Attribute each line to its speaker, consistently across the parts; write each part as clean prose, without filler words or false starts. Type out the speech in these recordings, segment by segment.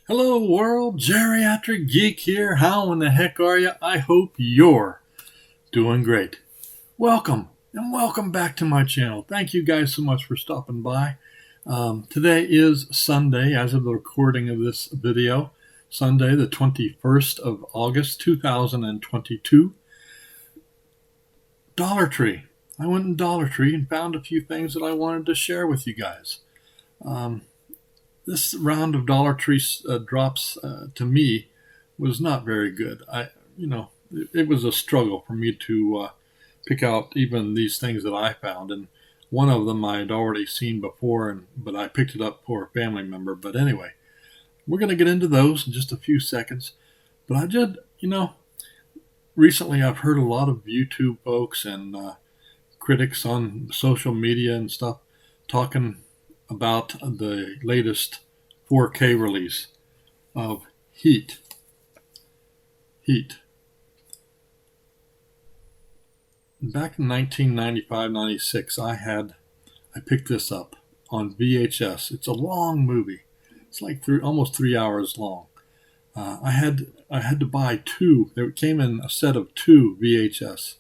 Speaker 1: Hello world, Geriatric Geek here. How in the heck are you? I hope you're doing great. Welcome and welcome back to my channel. Thank you guys so much for stopping by. Today is Sunday as of the recording of this video. Sunday the 21st of August 2022. Dollar Tree. I went in Dollar Tree and found a few things that I wanted to share with you guys. This round of Dollar Tree drops to me was not very good. It was a struggle for me to pick out even these things that I found, and one of them I had already seen before, but I picked it up for a family member. But anyway, we're going to get into those in just a few seconds. But I did, recently I've heard a lot of YouTube folks and critics on social media and stuff talking about the latest 4K release of Heat. Back in 1995-96, I picked this up on VHS. It's a long movie. It's like almost 3 hours long. I had to buy two. It came in a set of two VHS,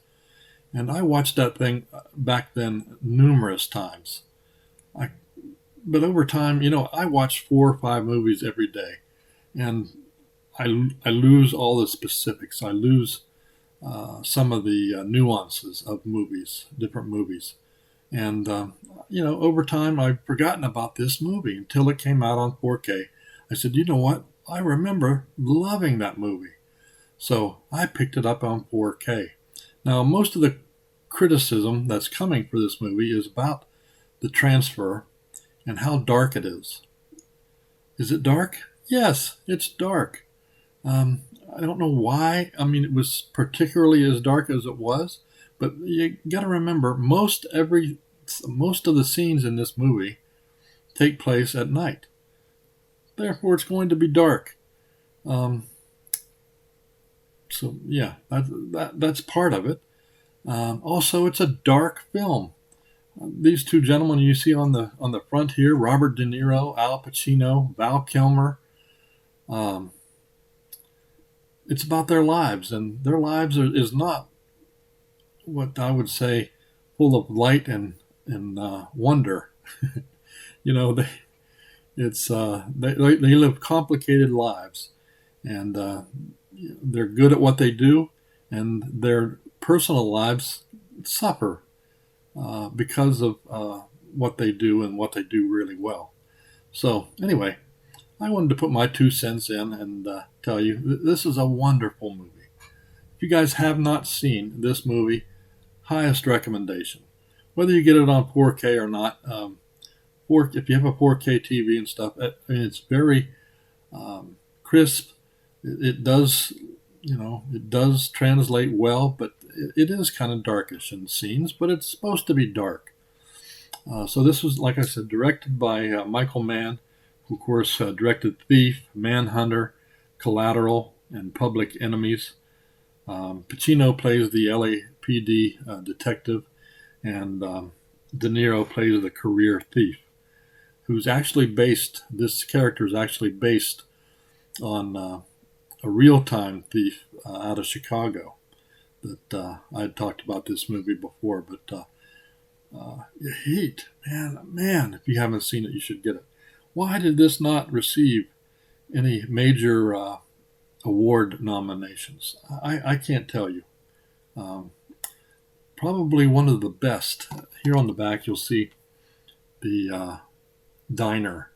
Speaker 1: and I watched that thing back then numerous times. But over time, I watch 4 or 5 movies every day, and I lose all the specifics. I lose some of the nuances of movies, different movies. And, over time, I've forgotten about this movie until it came out on 4K. I said, you know what? I remember loving that movie. So I picked it up on 4K. Now, most of the criticism that's coming for this movie is about the transfer and how dark it is. Is it dark? Yes, it's dark. I don't know why. I mean, it was particularly as dark as it was, but you got to remember, most of the scenes in this movie take place at night. Therefore, it's going to be dark. So yeah, that's part of it. Also, it's a dark film. These two gentlemen you see on the front here, Robert De Niro, Al Pacino, Val Kilmer, it's about their lives, and their lives is not what I would say full of light and wonder. They live complicated lives, and they're good at what they do, and their personal lives suffer because of what they do and what they do really well. So anyway, I wanted to put my 2 cents in and tell you this is a wonderful movie. If you guys have not seen this movie, highest recommendation. Whether you get it on 4K or not, if you have a 4K TV and stuff, it's very crisp. It does translate well, but it is kind of darkish in scenes, but it's supposed to be dark. So this was, like I said, directed by Michael Mann, who of course directed Thief, Manhunter, Collateral, and Public Enemies. Pacino plays the LAPD detective, and De Niro plays the career thief, this character is actually based on a real-time thief out of Chicago. That I had talked about this movie before, but Heat, man, if you haven't seen it, you should get it. Why did this not receive any major award nominations? I can't tell you. Probably one of the best. Here on the back, you'll see the diner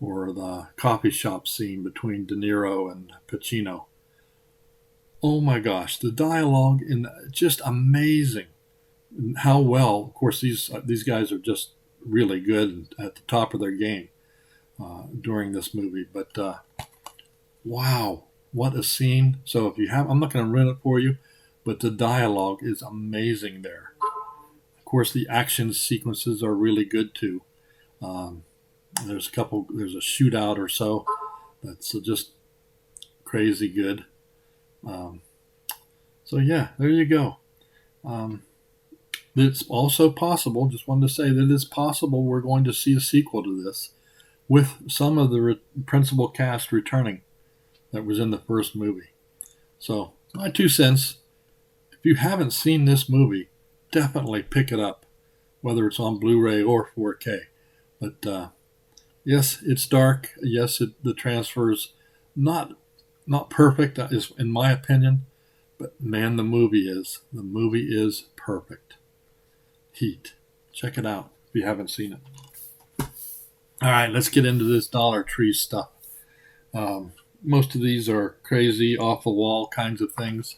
Speaker 1: or the coffee shop scene between De Niro and Pacino. Oh my gosh, the dialogue just amazing. And how well, of course, these guys are just really good at the top of their game during this movie. But wow, what a scene! So if you have, I'm not going to ruin it for you, but the dialogue is amazing there. Of course, the action sequences are really good too. There's a shootout or so that's just crazy good. So yeah, there you go. It's also possible, just wanted to say that it's possible we're going to see a sequel to this. with some of the principal cast returning that was in the first movie. So, my 2 cents. If you haven't seen this movie, definitely pick it up, whether it's on Blu-ray or 4K. But yes, it's dark. Yes, the transfer's not not perfect, is in my opinion. But man, the movie is. The movie is perfect. Heat. Check it out if you haven't seen it. All right, let's get into this Dollar Tree stuff. Most of these are crazy, off the wall kinds of things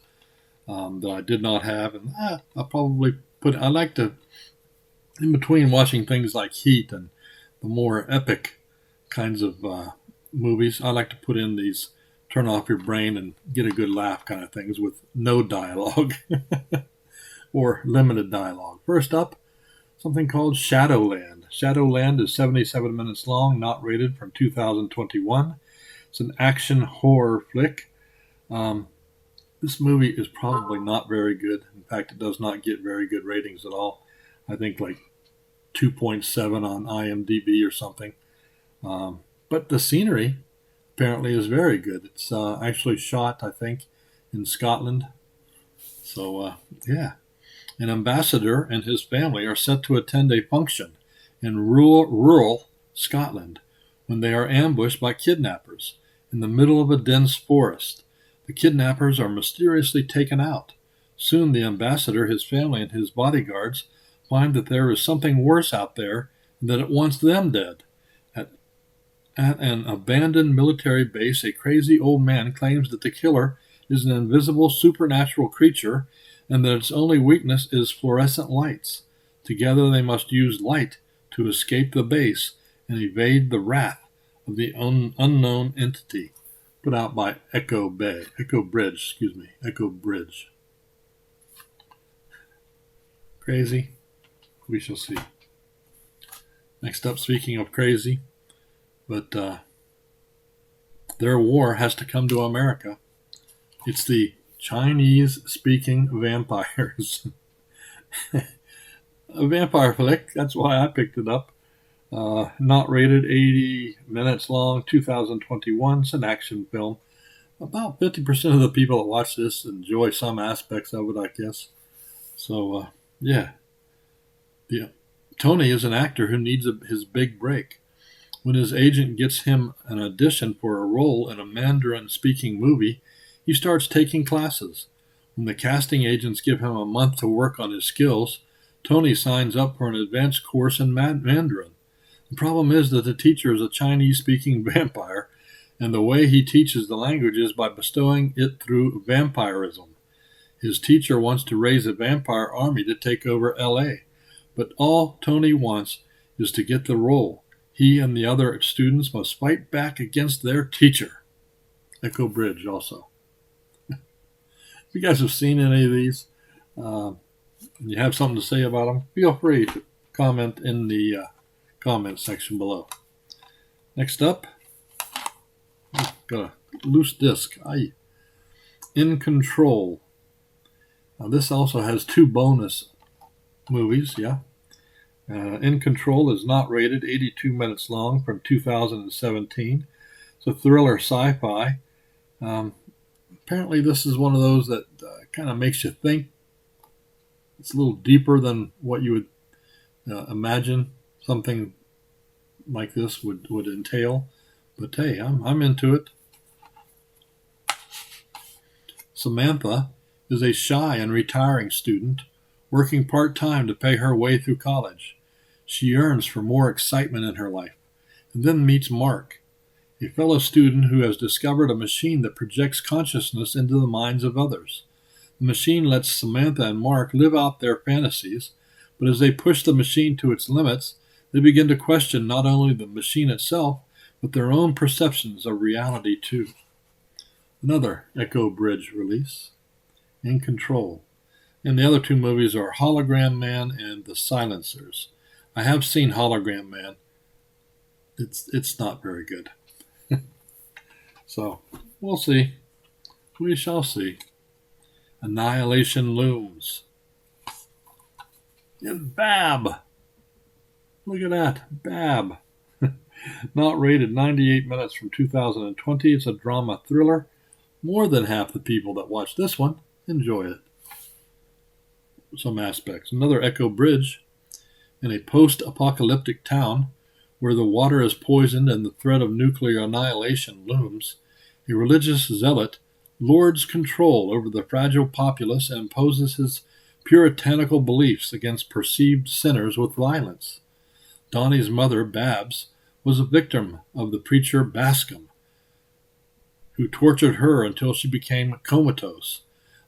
Speaker 1: that I did not have, and I'll probably put. I like to, in between watching things like Heat and the more epic kinds of movies, I like to put in these turn off your brain and get a good laugh kind of things with no dialogue or limited dialogue. First up, something called Shadowland. Shadowland is 77 minutes long, not rated, from 2021. It's an action horror flick. This movie is probably not very good. In fact, it does not get very good ratings at all. I think like 2.7 on IMDb or something. But the scenery apparently is very good. It's actually shot, I think, in Scotland. So, yeah. An ambassador and his family are set to attend a function in rural Scotland when they are ambushed by kidnappers in the middle of a dense forest. The kidnappers are mysteriously taken out. Soon the ambassador, his family, and his bodyguards find that there is something worse out there and that it wants them dead. At an abandoned military base, a crazy old man claims that the killer is an invisible supernatural creature and that its only weakness is fluorescent lights. Together they must use light to escape the base and evade the wrath of the unknown entity. Put out by Echo Bridge. Crazy? We shall see. Next up, speaking of crazy, but their war has to come to America. It's the Chinese-speaking vampires. A vampire flick, that's why I picked it up. Not rated, 80 minutes long, 2021. It's an action film. About 50% of the people that watch this enjoy some aspects of it, I guess. So, yeah. Tony is an actor who needs his big break. When his agent gets him an audition for a role in a Mandarin-speaking movie, he starts taking classes. When the casting agents give him a month to work on his skills, Tony signs up for an advanced course in Mandarin. The problem is that the teacher is a Chinese-speaking vampire, and the way he teaches the language is by bestowing it through vampirism. His teacher wants to raise a vampire army to take over L.A., but all Tony wants is to get the role. He and the other students must fight back against their teacher. Echo Bridge also. If you guys have seen any of these, and you have something to say about them, feel free to comment in the comment section below. Next up, got a loose disc. In Control. Now this also has 2 bonus movies, yeah. In Control is not rated, 82 minutes long, from 2017. It's a thriller sci-fi. Apparently this is one of those that kind of makes you think. It's a little deeper than what you would imagine something like this would entail. But hey, I'm into it. Samantha is a shy and retiring student working part-time to pay her way through college. She yearns for more excitement in her life, and then meets Mark, a fellow student who has discovered a machine that projects consciousness into the minds of others. The machine lets Samantha and Mark live out their fantasies, but as they push the machine to its limits, they begin to question not only the machine itself, but their own perceptions of reality too. Another Echo Bridge release, In Control. And the other 2 movies are Hologram Man and The Silencers. I have seen Hologram Man. It's not very good. So, we'll see. We shall see. Annihilation looms. And Bab. Look at that. Bab. Not rated, 98 minutes from 2020. It's a drama thriller. More than half the people that watch this one enjoy it. Some aspects. Another Echo Bridge. In a post-apocalyptic town where the water is poisoned and the threat of nuclear annihilation looms, a religious zealot lords control over the fragile populace and imposes his puritanical beliefs against perceived sinners with violence. Donnie's mother, Babs, was a victim of the preacher Bascom, who tortured her until she became comatose.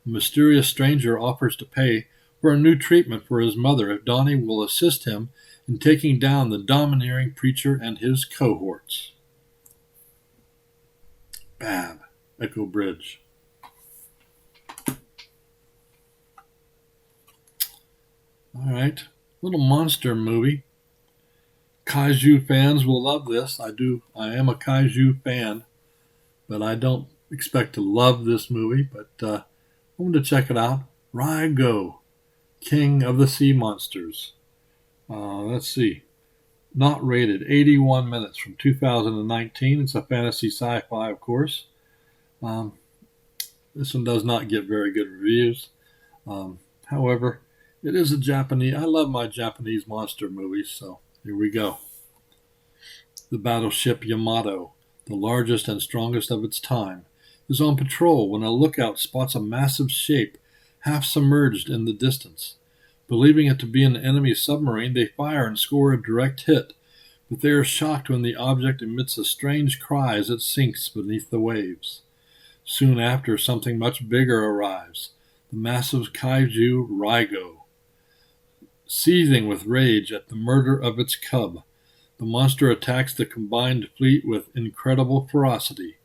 Speaker 1: A mysterious stranger offers to pay for a new treatment for his mother if Donnie will assist him in taking down the domineering preacher and his cohorts. Bab, Echo Bridge. All right, little monster movie. Kaiju fans will love this. I am a Kaiju fan, but I don't expect to love this movie, but I wanted to check it out. Raigo, King of the Sea Monsters. Let's see. Not rated, 81 minutes from 2019. It's a fantasy sci-fi, of course. This one does not get very good reviews. However, it is a Japanese. I love my Japanese monster movies, so here we go. The battleship Yamato, the largest and strongest of its time, is on patrol when a lookout spots a massive shape half submerged in the distance. Believing it to be an enemy submarine, they fire and score a direct hit, but they are shocked when the object emits a strange cry as it sinks beneath the waves. Soon after, something much bigger arrives, the massive kaiju Raigo. Seething with rage at the murder of its cub, the monster attacks the combined fleet with incredible ferocity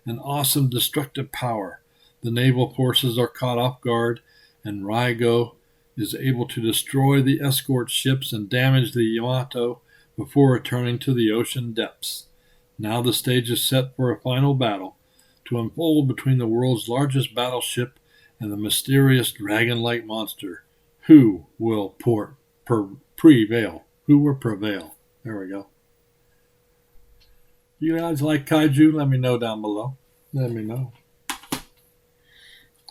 Speaker 1: and awesome destructive power. The naval forces are caught off guard, and Raigo is able to destroy the escort ships and damage the Yamato before returning to the ocean depths. Now the stage is set for a final battle to unfold between the world's largest battleship and the mysterious dragon-like monster. Who will prevail? Who will prevail? There we go. You guys like kaiju? Let me know down below. Let me know.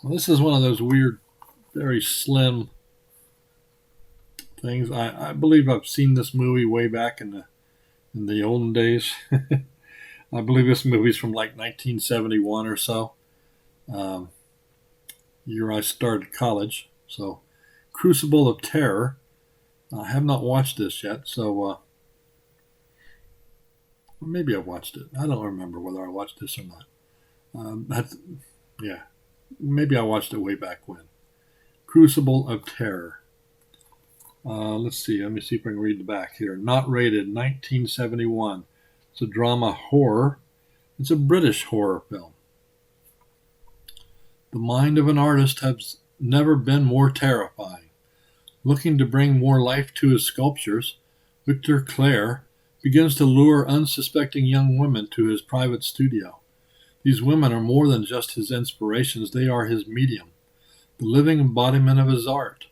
Speaker 1: Well, this is one of those weird, very slim things. I believe I've seen this movie way back in the olden days. I believe this movie's from like 1971 or so. Year I started college. So, Crucible of Terror. I have not watched this yet, so maybe I watched it. I don't remember whether I watched this or not. Maybe I watched it way back when. Crucible of Terror. Let's see. Let me see if I can read the back here. Not rated, 1971. It's a drama horror. It's a British horror film. The mind of an artist has never been more terrifying. Looking to bring more life to his sculptures, Victor Clare begins to lure unsuspecting young women to his private studio. These women are more than just his inspirations, they are his medium, the living embodiment of his art.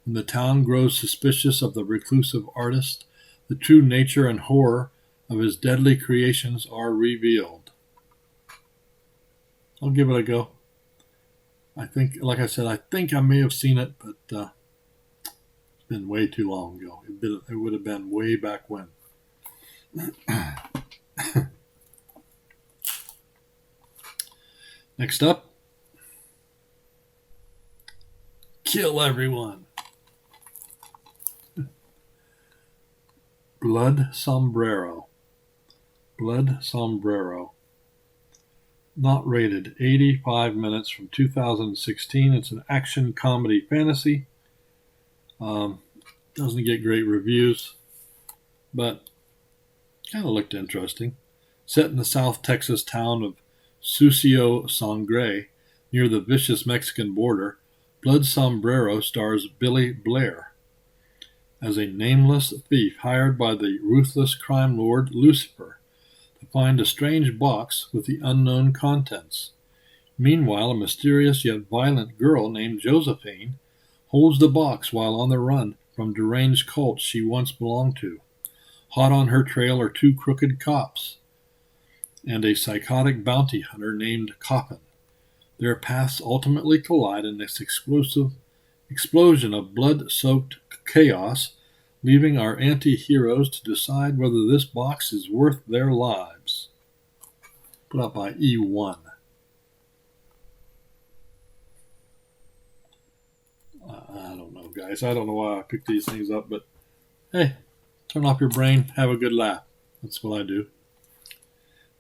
Speaker 1: When the town grows suspicious of the reclusive artist, the true nature and horror of his deadly creations are revealed. I'll give it a go. I think, like I said, I think I may have seen it, but it's been way too long ago. It would have been way back when. Next up, kill everyone. Blood Sombrero. Blood Sombrero. Not rated, 85 minutes from 2016. It's an action comedy fantasy. Doesn't get great reviews, but kind of looked interesting. Set in the South Texas town of Sucio Sangre, near the vicious Mexican border, Blood Sombrero stars Billy Blair as a nameless thief hired by the ruthless crime lord Lucifer to find a strange box with the unknown contents. Meanwhile, a mysterious yet violent girl named Josephine holds the box while on the run from deranged cults she once belonged to. Hot on her trail are two crooked cops and a psychotic bounty hunter named Coppin. Their paths ultimately collide in this explosive explosion of blood-soaked chaos, leaving our anti-heroes to decide whether this box is worth their lives. Put out by E1. I don't know, guys. I don't know why I picked these things up, but hey, turn off your brain, have a good laugh. That's what I do.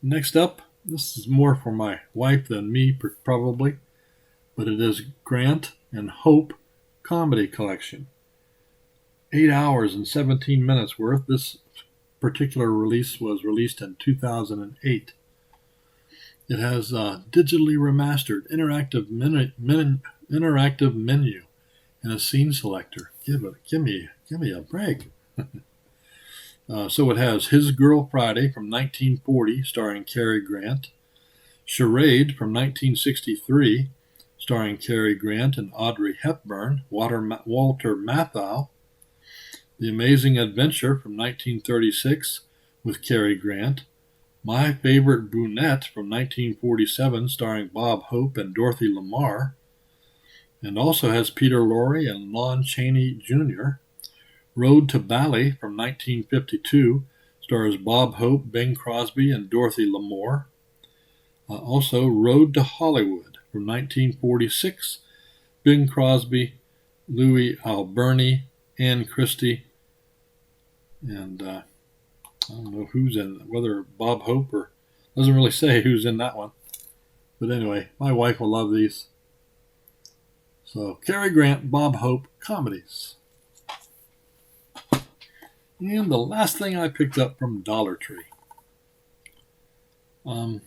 Speaker 1: Next up, this is more for my wife than me, probably, but it is Grant and Hope Comedy Collection. 8 hours and 17 minutes worth. This particular release was released in 2008. It has a digitally remastered interactive menu and a scene selector. Give me a break. So it has His Girl Friday from 1940, starring Cary Grant. Charade from 1963, starring Cary Grant and Audrey Hepburn, Walter Matthau. The Amazing Adventure from 1936 with Cary Grant. My Favorite Brunette from 1947, starring Bob Hope and Dorothy Lamour. And also has Peter Lorre and Lon Chaney Jr. Road to Bali from 1952 stars Bob Hope, Bing Crosby, and Dorothy Lamour. Also, Road to Hollywood from 1946, Bing Crosby, Louis Alberni, Ann Christie, and I don't know who's in it, whether Bob Hope or doesn't really say who's in that one. But anyway, my wife will love these. So, Cary Grant, Bob Hope, comedies. And the last thing I picked up from Dollar Tree. You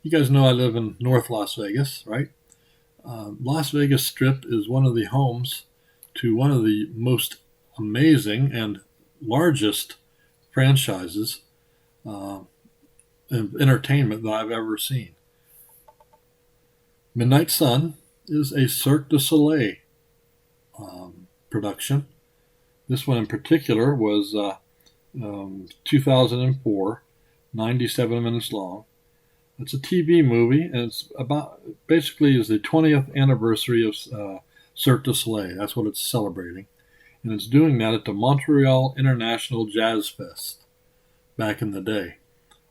Speaker 1: guys know I live in North Las Vegas, right? Las Vegas Strip is one of the homes to one of the most amazing and largest franchises of entertainment that I've ever seen. Midnight Sun is a Cirque du Soleil production. This one in particular was 2004, 97 minutes long. It's a TV movie, and it's about basically is the 20th anniversary of Cirque du Soleil. That's what it's celebrating, and it's doing that at the Montreal International Jazz Fest back in the day.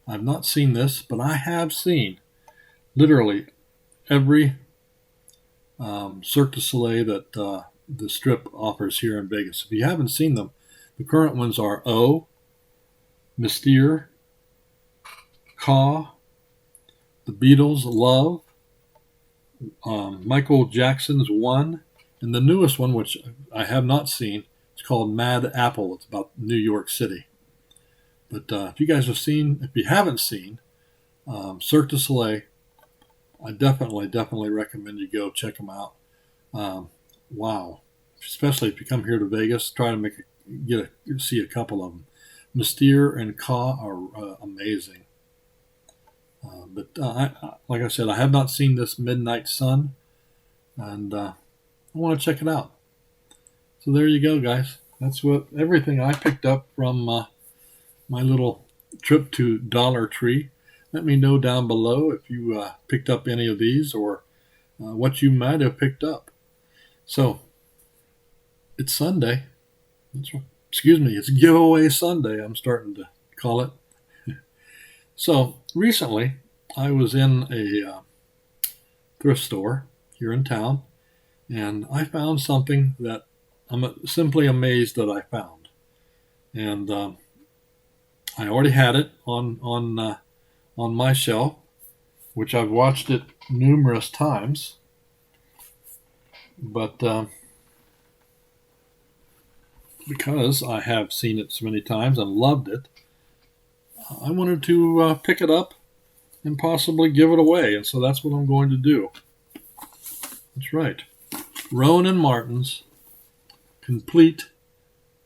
Speaker 1: I've not seen this, but I have seen literally every Cirque du Soleil that the Strip offers here in Vegas. If you haven't seen them, the current ones are O, Mystere, Caw, The Beatles' Love, Michael Jackson's One, and the newest one, which I have not seen, it's called Mad Apple. It's about New York City. But if you guys have seen, if you haven't seen Cirque du Soleil, I definitely recommend you go check them out. Wow. Especially if you come here to Vegas, try to see a couple of them. Mystere and Caw are amazing. But like I said, I have not seen this Midnight Sun, and I want to check it out. So there you go, guys. That's everything I picked up from my little trip to Dollar Tree. Let me know down below if you picked up any of these or what you might have picked up. So, it's Sunday. It's Giveaway Sunday, I'm starting to call it. So, recently, I was in a thrift store here in town, and I found something that I'm simply amazed that I found. And I already had it on my shelf, which I've watched it numerous times. But because I have seen it so many times and loved it, I wanted to pick it up and possibly give it away. And so that's what I'm going to do. That's right. Rowan & Martin's complete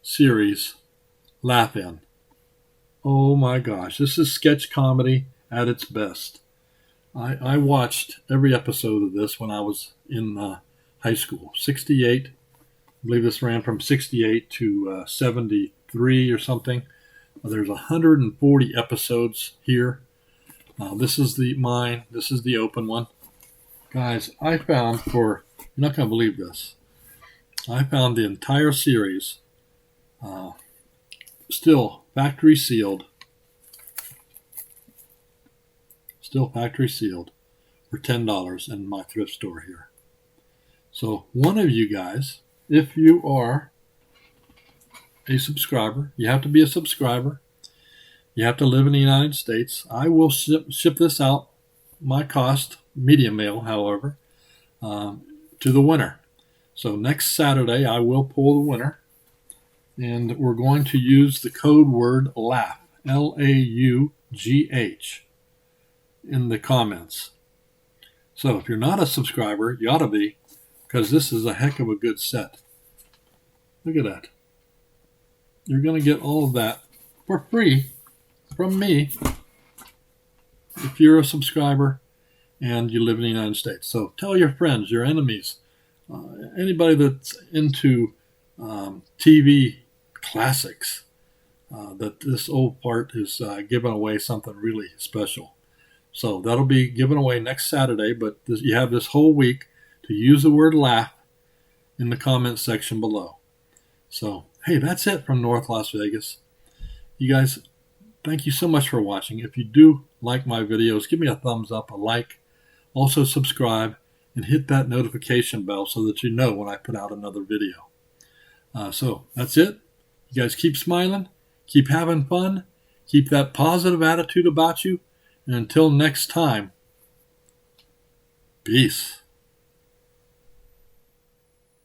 Speaker 1: series, Laugh-In. Oh my gosh, this is sketch comedy at its best. I watched every episode of this when I was in high school. 68, I believe this ran from 68 to 73 or something. There's 140 episodes here. This is mine. This is the open one. Guys, I found you're not going to believe this. I found the entire series still factory sealed. Still factory sealed for $10 in my thrift store here. So one of you guys, if you are a subscriber, you have to be a subscriber. You have to live in the United States. I will ship this out, my cost, medium mail, however, to the winner. So next Saturday, I will pull the winner, and we're going to use the code word LAUGH, LAUGH, in the comments. So if you're not a subscriber, you ought to be, because this is a heck of a good set. Look at that. You're going to get all of that for free from me if you're a subscriber and you live in the United States. So tell your friends, your enemies, anybody that's into TV classics, that this old part is giving away something really special. So that'll be given away next Saturday, but you have this whole week to use the word laugh in the comments section below. So, hey, that's it from North Las Vegas. You guys, thank you so much for watching. If you do like my videos, give me a thumbs up, a like. Also subscribe and hit that notification bell so that you know when I put out another video. So that's it. You guys keep smiling, keep having fun, keep that positive attitude about you. And until next time, peace.